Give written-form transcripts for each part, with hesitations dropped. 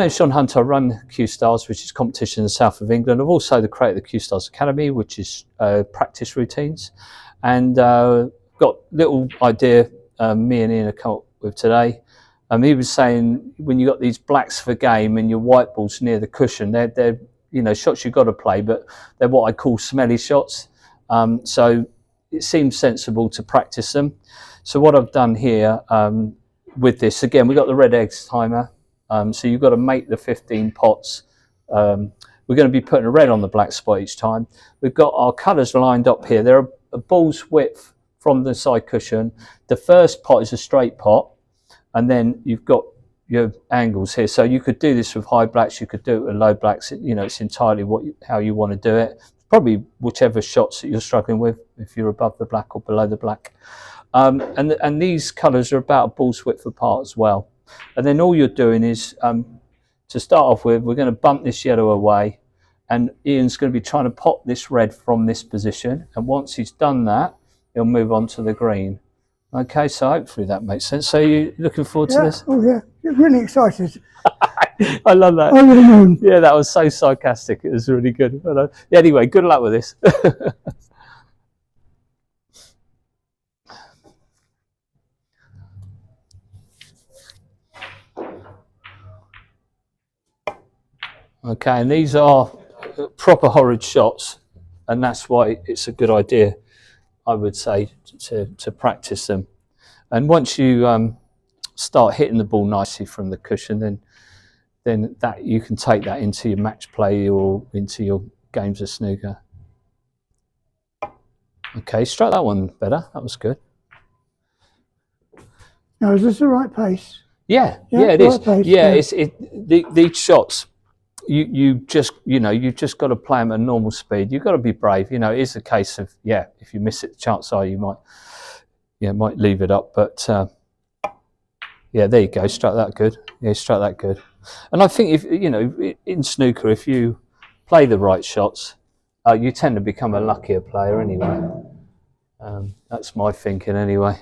My name's Sean Hunter. I run Cuestars, which is competition in the south of England. I've also created the Cuestars Academy, which is practice routines. And got a little idea me and Ian have come up with today. He was saying when you got these blacks for game and your white balls near the cushion, they're shots you've got to play, but they're what I call smelly shots. So it seems sensible to practice them. So what I've done here with this, again, we've got the red eggs timer. So you've got to make the 15 pots. We're going to be putting a red on the black spot each time. We've got our colours lined up here. They're a ball's width from the side cushion. The first pot is a straight pot, and then you've got your angles here. So you could do this with high blacks, you could do it with low blacks. It's entirely how you want to do it. Probably whichever shots that you're struggling with, if you're above the black or below the black. And these colours are about a ball's width apart as well. And then all you're doing is, to start off with, we're going to bump this yellow away, and Ian's going to be trying to pop this red from this position. And once he's done that, he'll move on to the green. Okay, so hopefully that makes sense. So you looking forward to this? Oh yeah, really excited. I love that. Over the moon. Yeah, that was so sarcastic. It was really good. But, anyway, good luck with this. Okay, and these are proper horrid shots, and that's why it's a good idea, I would say, to practice them. And once you start hitting the ball nicely from the cushion, then that you can take that into your match play or into your games of snooker. Okay, struck that one better. That was good. Now, is this the right pace? Yeah, it is. Pace, yeah, these shots. You've just got to play them at normal speed. You've got to be brave. It is a case of, if you miss it, the chances are you might leave it up. But there you go. Struck that good. Yeah, struck that good. And I think if in snooker, if you play the right shots, you tend to become a luckier player anyway. That's my thinking anyway.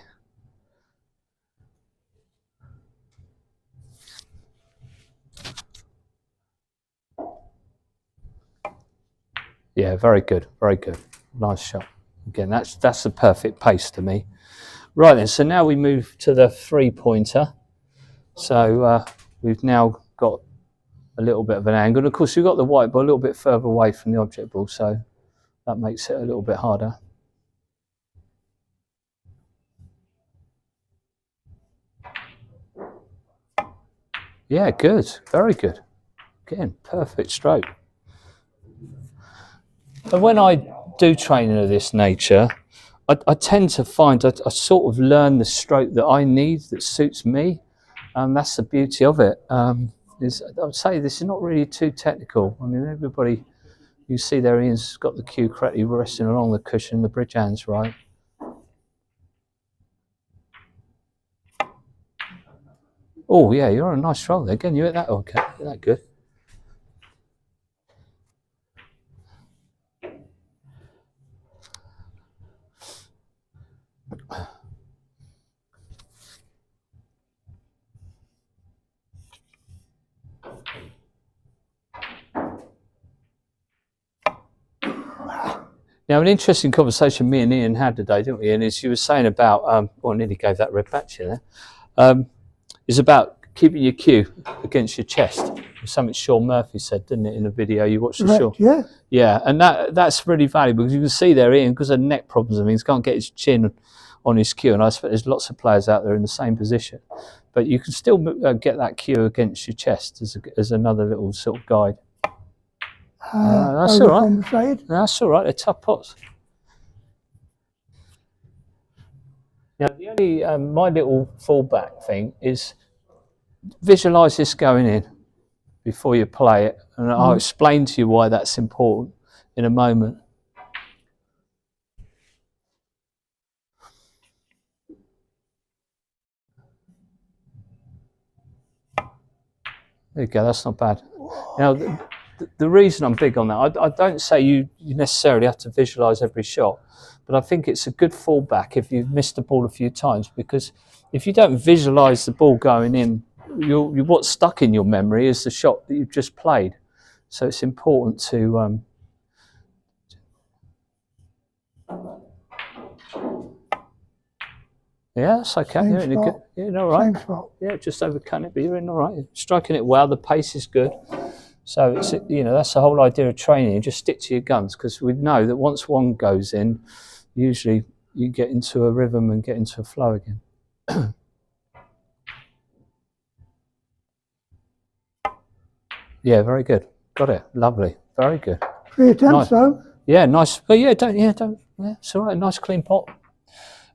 Yeah, very good, very good. Nice shot. Again, that's the perfect pace to me. Right then, so now we move to the three-pointer. So we've now got a little bit of an angle. And of course, we've got the white ball a little bit further away from the object ball, so that makes it a little bit harder. Yeah, good, very good. Again, perfect stroke. And when I do training of this nature, I tend to find I sort of learn the stroke that I need, that suits me, and that's the beauty of it. I would say this is not really too technical. I mean, everybody, you see there, Ian's got the cue correctly resting along the cushion, the bridge hand's right. Oh yeah, you're on a nice roll there. Again, you hit that okay, hit that good. Now, an interesting conversation me and Ian had today, didn't we? And as you were saying about, I nearly gave that red back to you there, is about keeping your cue against your chest. Something Sean Murphy said, didn't it, in a video you watched the show? Yeah. Yeah, and that's really valuable because you can see there, Ian, because of neck problems, I mean, he can't get his chin on his cue, and I expect there's lots of players out there in the same position. But you can still get that cue against your chest as another little sort of guide. That's all right. That's all right. They're tough pots. Now, the only my little fallback thing is visualise this going in before you play it, and I'll explain to you why that's important in a moment. There you go. That's not bad. Now, the reason I'm big on that, I don't say you necessarily have to visualise every shot, but I think it's a good fallback if you've missed the ball a few times, because if you don't visualise the ball going in what's stuck in your memory is the shot that you've just played. So it's important to yeah, that's okay. Same You're in a good, spot. you're in all right. Same spot. Yeah, just overcutting it, but you're in all right. You're striking it well. The pace is good. So it's, you know, that's the whole idea of training. You just stick to your guns, because we know that once one goes in, usually you get into a rhythm and get into a flow again. Yeah, very good. Got it. Lovely. Very good. 3 attempts though. Yeah, nice. But yeah, yeah, it's all right. Nice clean pot.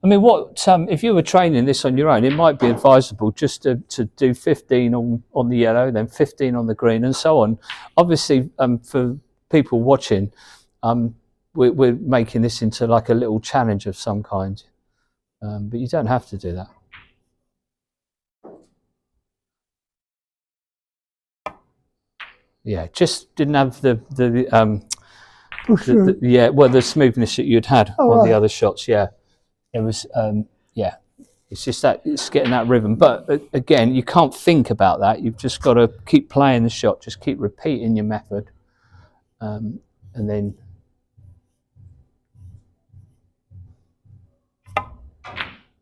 I mean, what if you were training this on your own? It might be advisable just to do 15 on the yellow, then 15 on the green, and so on. Obviously, for people watching, we're making this into like a little challenge of some kind, but you don't have to do that. Yeah, just didn't have the yeah, well, the smoothness that you'd had on the other shots. Yeah, it was yeah, it's just that it's getting that rhythm. But again, you can't think about that. You've just got to keep playing the shot, just keep repeating your method, and then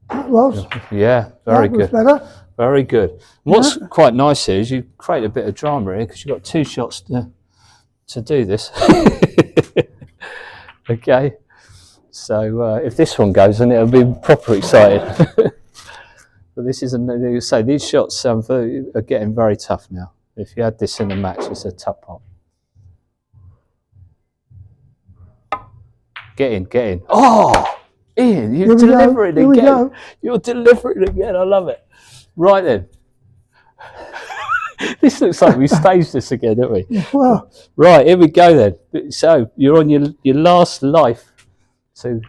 That was. yeah, very That was good. better. Very good. What's quite nice is you create a bit of drama here, because you've got 2 shots to do this. Okay, so if this one goes, then it'll be proper exciting. But this isn't. So these shots are getting very tough now. If you had this in the match, it's a tough pot. Get in. Oh, Ian, you're delivering again. You're delivering again. I love it. Right then. This looks like we staged this again, don't we? Yeah, well. Right, here we go then. So you're on your last life. So,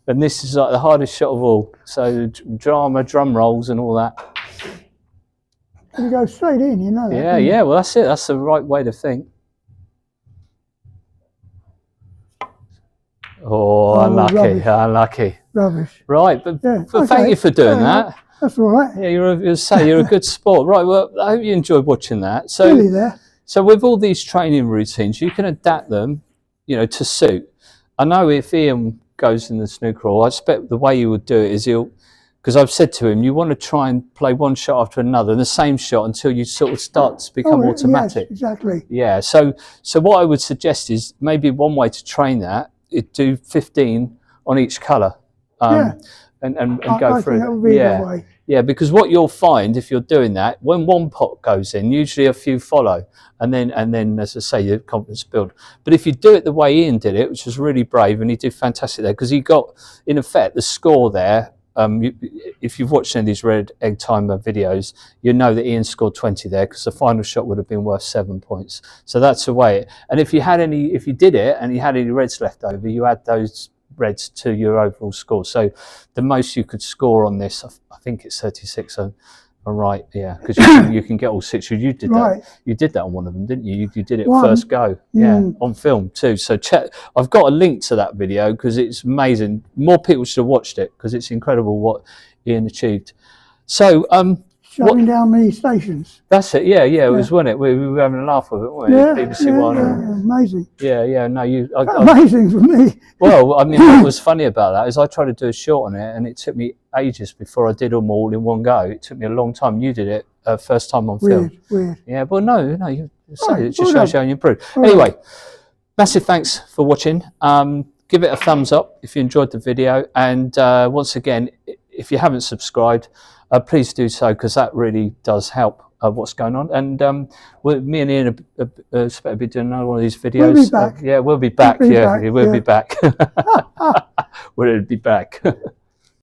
and this is like the hardest shot of all. So drama, drum rolls, and all that. You go straight in, you know that. Yeah. Well, that's it. That's the right way to think. Oh, unlucky. Rubbish. Right, but thank you for doing that. That's all right. Yeah, you're a good sport. Right, well, I hope you enjoyed watching that. So, Really there. So with all these training routines, you can adapt them, you know, to suit. I know if Ian goes in the snooker hall, I expect the way you would do it is because I've said to him, you want to try and play one shot after another, and the same shot until you sort of start to become automatic. Yes, exactly. Yeah, so what I would suggest is maybe one way to train that is do 15 on each colour. And go through. That would be the way. Yeah, because what you'll find if you're doing that, when one pot goes in, usually a few follow, and then as I say, your confidence build. But if you do it the way Ian did it, which was really brave, and he did fantastic there, because he got, in effect, the score there. If you've watched any of these Red Egg Timer videos, you know that Ian scored 20 there, because the final shot would have been worth 7 points. So that's the way. And if you did it and you had any reds left over, you add those reds to your overall score. So the most you could score on this, I think it's 36. So, all right, yeah, because you can get all 6. You did that. You did that on one of them, didn't you? You did it first go, on film too. So I've got a link to that video because it's amazing. More people should have watched it because it's incredible what Ian achieved. So shutting down the stations. That's it. Yeah. It was, wasn't it? We were having a laugh with it, weren't we? BBC One. Amazing. Yeah. No, amazing for me. Well, I mean, what was funny about that is I tried to do a short on it, and it took me ages before I did them all in one go. It took me a long time. You did it first time on film. Weird. Yeah, but no, you say it just shows you how you improve. Anyway, massive thanks for watching. Give it a thumbs up if you enjoyed the video, and once again, if you haven't subscribed, please do so, because that really does help what's going on. And me and Ian expect to be doing another one of these videos. We'll be back. We'll be back. We'll be back. We'll be back.